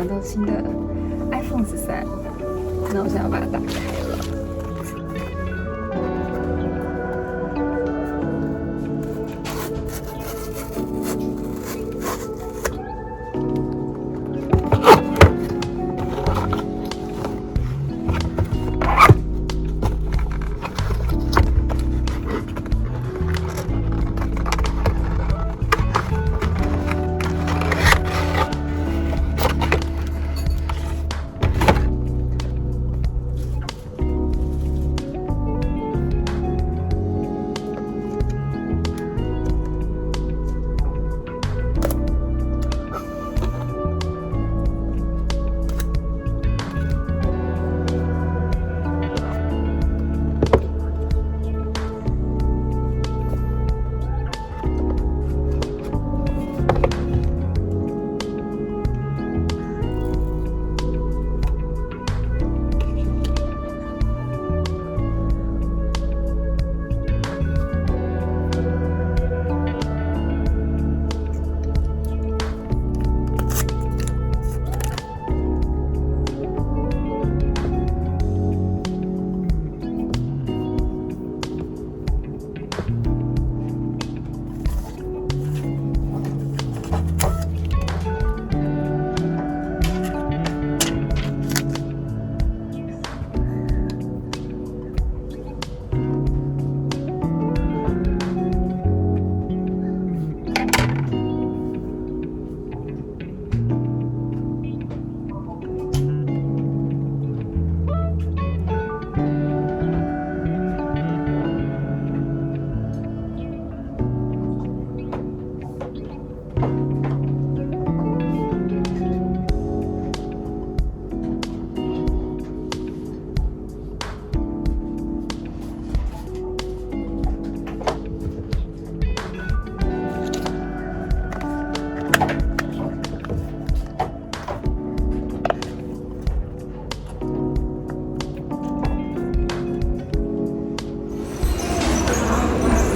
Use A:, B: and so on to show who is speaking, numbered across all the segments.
A: 拿到新的 iPhone 13，那我现在要把它打开了。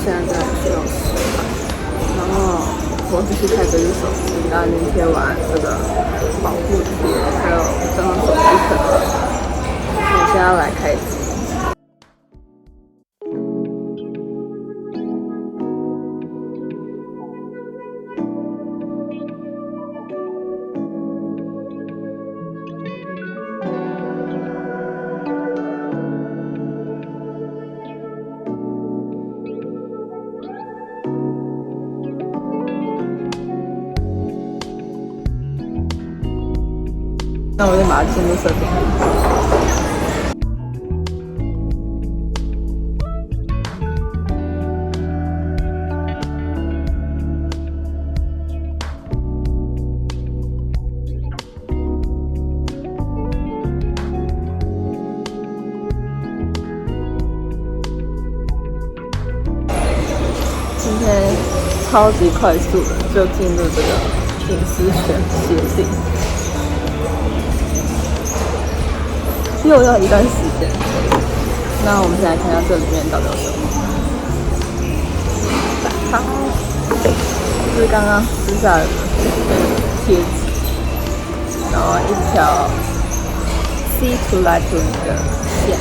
A: 现在在学校吃饭，然后我只是开着一手机，然后已经贴完这个保护贴，还有这张手机壳。我现在要来开机。那我就把它进入设定。今天超级快速的就进入这个隐私权协定。又要一段时间，那我们现在看一下这里面到底有什么。好，这是刚刚撕下来的贴纸，然后一条 See to Light to 的线，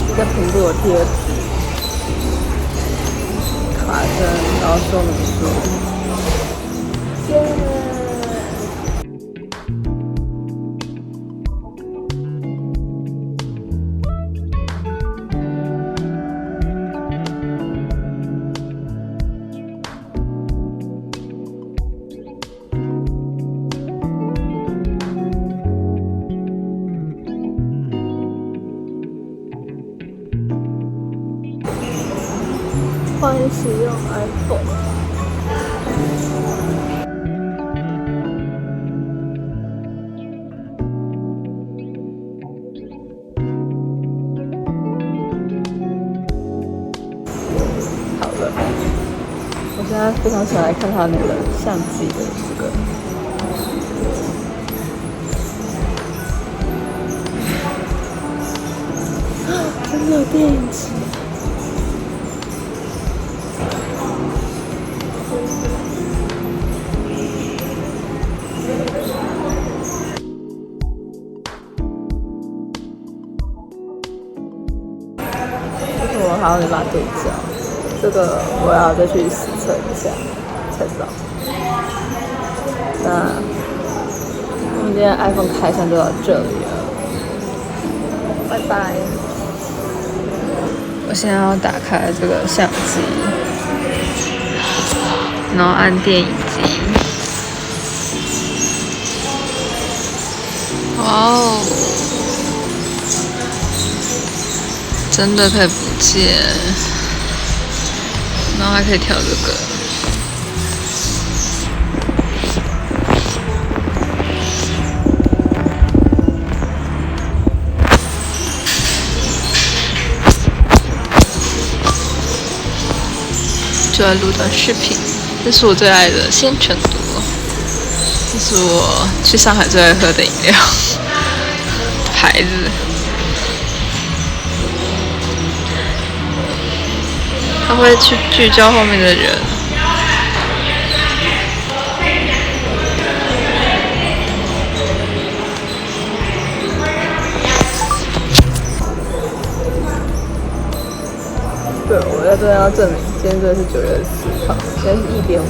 A: 一个苹果贴纸，卡针，然后说明书。欢迎使用 iPhone。好了，我现在非常想来看它那个相机的这个。真的有电影机。我还要没办法对焦，这个我要再去实测一下才知道。那我们今天 iPhone 开箱就到这里了，拜拜。我现在要打开这个相机，然后按电影机。哇哦，真的可以不见，然后还可以调这个。就在录短视频，这是我最爱的鲜橙多，这是我去上海最爱喝的饮料牌子。它会去聚焦后面的人。对，我在这边要证明，今天真的是9月14号，现在是1点52。